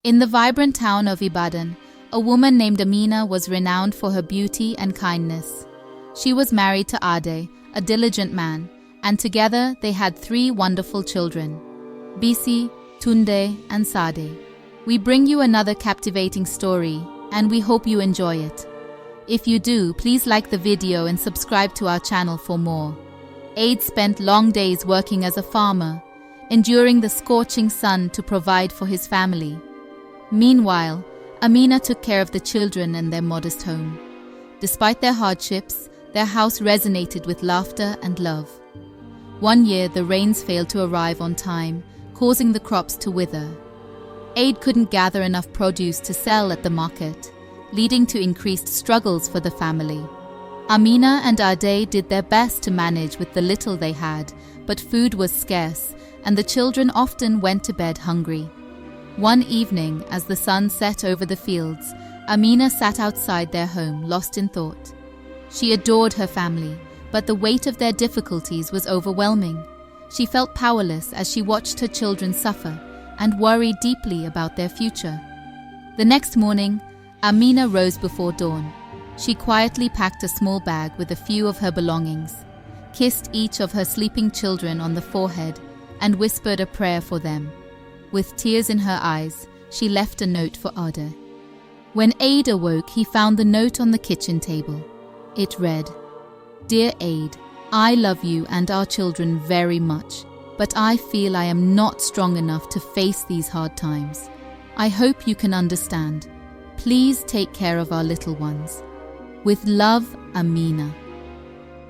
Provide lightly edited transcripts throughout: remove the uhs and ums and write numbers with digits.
In the vibrant town of Ibadan, a woman named Amina was renowned for her beauty and kindness. She was married to Ade, a diligent man, and together they had 3 wonderful children, Bisi, Tunde, and Sade. We bring you another captivating story, and we hope you enjoy it. If you do, please like the video and subscribe to our channel for more. Ade spent long days working as a farmer, enduring the scorching sun to provide for his family. Meanwhile, Amina took care of the children in their modest home. Despite their hardships, their house resonated with laughter and love. One year, the rains failed to arrive on time, causing the crops to wither. Ade couldn't gather enough produce to sell at the market, leading to increased struggles for the family. Amina and Ade did their best to manage with the little they had, but food was scarce, and the children often went to bed hungry. One evening, as the sun set over the fields, Amina sat outside their home, lost in thought. She adored her family, but the weight of their difficulties was overwhelming. She felt powerless as she watched her children suffer and worried deeply about their future. The next morning, Amina rose before dawn. She quietly packed a small bag with a few of her belongings, kissed each of her sleeping children on the forehead, and whispered a prayer for them. With tears in her eyes, she left a note for Ade. When Ade awoke, he found the note on the kitchen table. It read, "Dear Ade, I love you and our children very much, but I feel I am not strong enough to face these hard times. I hope you can understand. Please take care of our little ones. With love, Amina."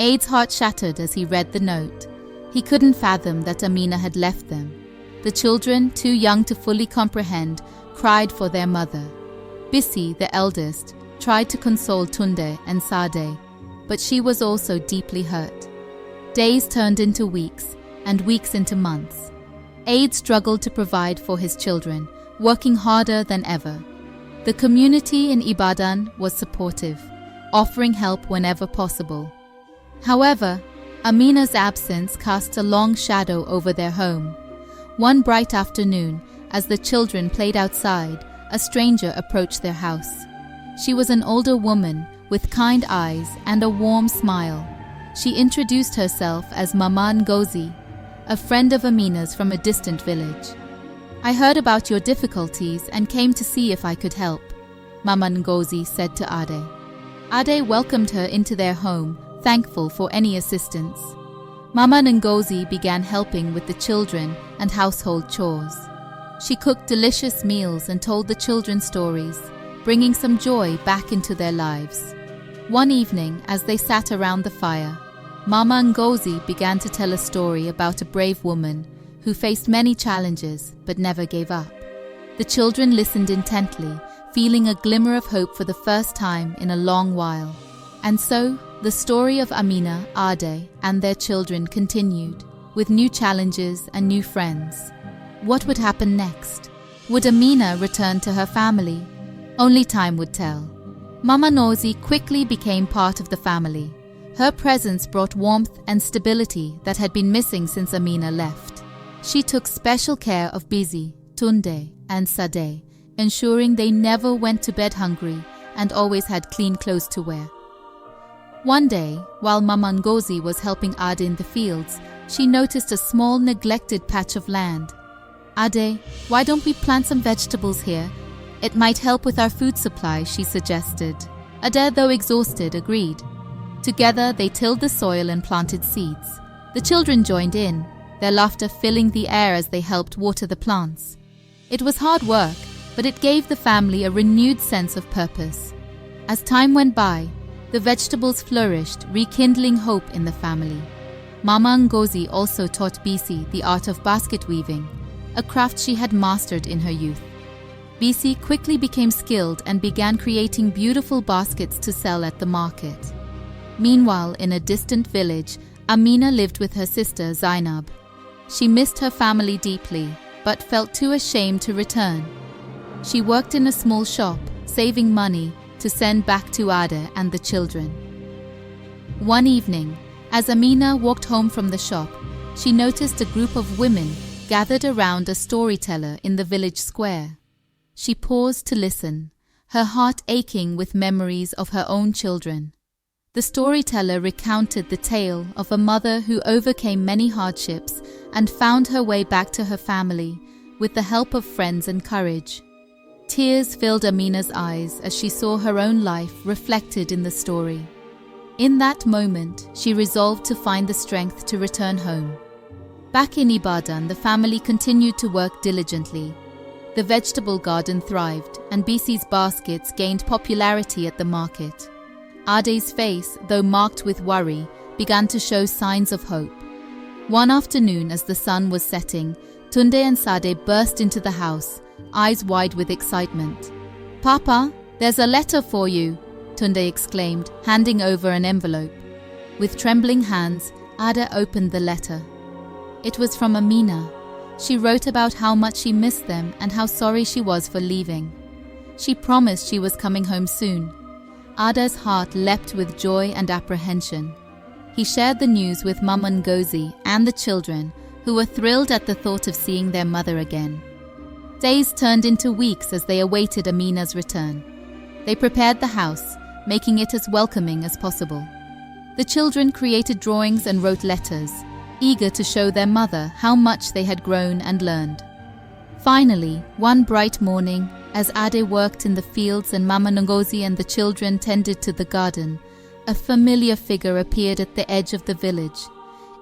Ade's heart shattered as he read the note. He couldn't fathom that Amina had left them. The children, too young to fully comprehend, cried for their mother. Bisi, the eldest, tried to console Tunde and Sade, but she was also deeply hurt. Days turned into weeks, and weeks into months. Ade struggled to provide for his children, working harder than ever. The community in Ibadan was supportive, offering help whenever possible. However, Amina's absence cast a long shadow over their home. One bright afternoon, as the children played outside, a stranger approached their house. She was an older woman with kind eyes and a warm smile. She introduced herself as Mama Ngozi, a friend of Amina's from a distant village. "I heard about your difficulties and came to see if I could help," Mama Ngozi said to Ade. Ade welcomed her into their home, thankful for any assistance. Mama Ngozi began helping with the children and household chores. She cooked delicious meals and told the children stories, bringing some joy back into their lives. One evening, as they sat around the fire, Mama Ngozi began to tell a story about a brave woman who faced many challenges but never gave up. The children listened intently, feeling a glimmer of hope for the first time in a long while. And so, the story of Amina, Ade, and their children continued, with new challenges and new friends. What would happen next? Would Amina return to her family? Only time would tell. Mama Ngozi quickly became part of the family. Her presence brought warmth and stability that had been missing since Amina left. She took special care of Bisi, Tunde, and Sade, ensuring they never went to bed hungry and always had clean clothes to wear. One day, while Mama Ngozi was helping Ade in the fields, she noticed a small neglected patch of land. "Ade, why don't we plant some vegetables here? It might help with our food supply," she suggested. Ade, though exhausted, agreed. Together, they tilled the soil and planted seeds. The children joined in, their laughter filling the air as they helped water the plants. It was hard work, but it gave the family a renewed sense of purpose. As time went by, the vegetables flourished, rekindling hope in the family. Mama Ngozi also taught Bisi the art of basket weaving, a craft she had mastered in her youth. Bisi quickly became skilled and began creating beautiful baskets to sell at the market. Meanwhile, in a distant village, Amina lived with her sister Zainab. She missed her family deeply, but felt too ashamed to return. She worked in a small shop, saving money to send back to Ade and the children. One evening, as Amina walked home from the shop, she noticed a group of women gathered around a storyteller in the village square. She paused to listen, her heart aching with memories of her own children. The storyteller recounted the tale of a mother who overcame many hardships and found her way back to her family with the help of friends and courage. Tears filled Amina's eyes as she saw her own life reflected in the story. In that moment, she resolved to find the strength to return home. Back in Ibadan, the family continued to work diligently. The vegetable garden thrived, and BC's baskets gained popularity at the market. Ade's face, though marked with worry, began to show signs of hope. One afternoon, as the sun was setting, Tunde and Sade burst into the house, eyes wide with excitement. "Papa, there's a letter for you," Tunde exclaimed, handing over an envelope. With trembling hands, Ade opened the letter. It was from Amina. She wrote about how much she missed them and how sorry she was for leaving. She promised she was coming home soon. Ade's heart leapt with joy and apprehension. He shared the news with Mama Ngozi and the children, who were thrilled at the thought of seeing their mother again. Days turned into weeks as they awaited Amina's return. They prepared the house, making it as welcoming as possible. The children created drawings and wrote letters, eager to show their mother how much they had grown and learned. Finally, one bright morning, as Ade worked in the fields and Mama Ngozi and the children tended to the garden, a familiar figure appeared at the edge of the village.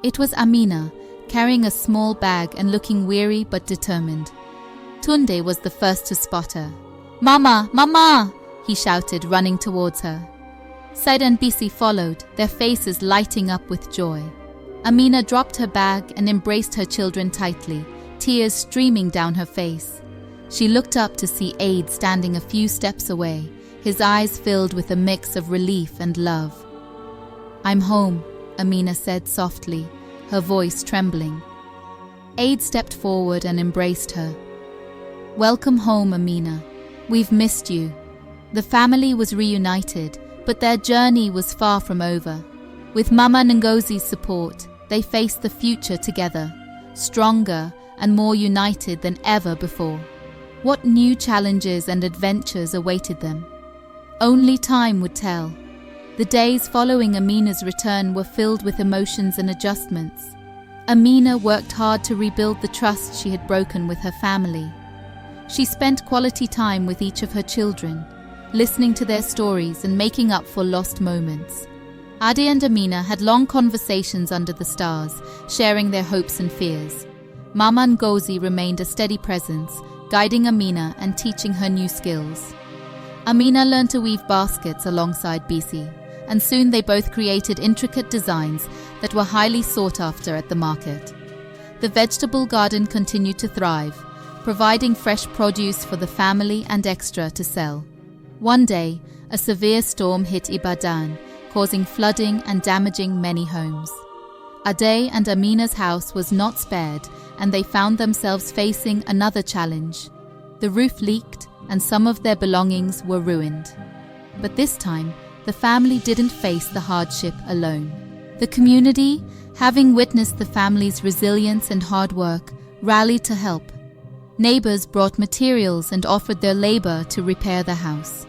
It was Amina, carrying a small bag and looking weary but determined. Tunde was the first to spot her. "Mama! Mama!" he shouted, running towards her. Said and Bisi followed, their faces lighting up with joy. Amina dropped her bag and embraced her children tightly, tears streaming down her face. She looked up to see Aid standing a few steps away, his eyes filled with a mix of relief and love. "I'm home," Amina said softly, her voice trembling. Aid stepped forward and embraced her. "Welcome home, Amina. We've missed you." The family was reunited, but their journey was far from over. With Mama Ngozi's support, they faced the future together, stronger and more united than ever before. What new challenges and adventures awaited them? Only time would tell. The days following Amina's return were filled with emotions and adjustments. Amina worked hard to rebuild the trust she had broken with her family. She spent quality time with each of her children, listening to their stories and making up for lost moments. Ade and Amina had long conversations under the stars, sharing their hopes and fears. Mama Ngozi remained a steady presence, guiding Amina and teaching her new skills. Amina learned to weave baskets alongside Bisi, and soon they both created intricate designs that were highly sought after at the market. The vegetable garden continued to thrive, providing fresh produce for the family and extra to sell. One day, a severe storm hit Ibadan, causing flooding and damaging many homes. Ade and Amina's house was not spared, and they found themselves facing another challenge. The roof leaked, and some of their belongings were ruined. But this time, the family didn't face the hardship alone. The community, having witnessed the family's resilience and hard work, rallied to help. Neighbors brought materials and offered their labor to repair the house.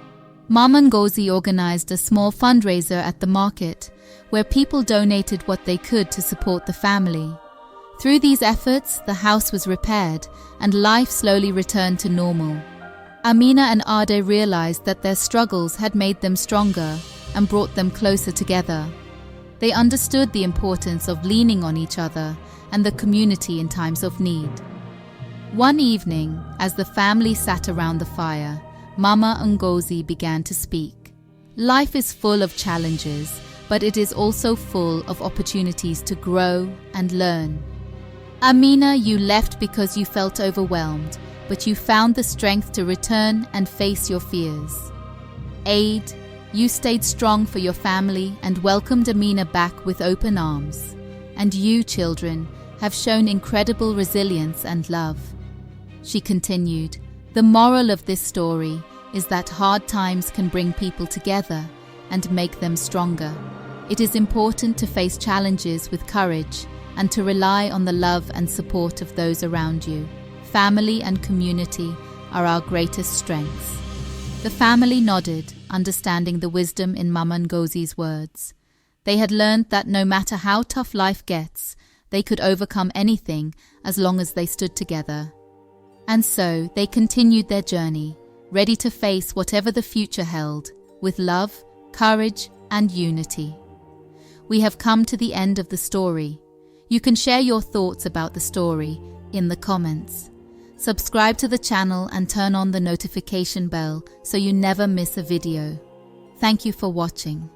Mama Ngozi organized a small fundraiser at the market, where people donated what they could to support the family. Through these efforts, the house was repaired and life slowly returned to normal. Amina and Ade realized that their struggles had made them stronger and brought them closer together. They understood the importance of leaning on each other and the community in times of need. One evening, as the family sat around the fire, Mama Ngozi began to speak. Life is full of challenges, but it is also full of opportunities to grow and learn. Amina, you left because you felt overwhelmed, but you found the strength to return and face your fears. Aid, you stayed strong for your family and welcomed Amina back with open arms. And you, children, have shown incredible resilience and love. She continued, the moral of this story is that hard times can bring people together and make them stronger. It is important to face challenges with courage and to rely on the love and support of those around you. Family and community are our greatest strengths. The family nodded, understanding the wisdom in Mama Ngozi's words. They had learned that no matter how tough life gets, they could overcome anything as long as they stood together. And so they continued their journey, ready to face whatever the future held, with love, courage, and unity. We have come to the end of the story. You can share your thoughts about the story in the comments. Subscribe to the channel and turn on the notification bell so you never miss a video. Thank you for watching.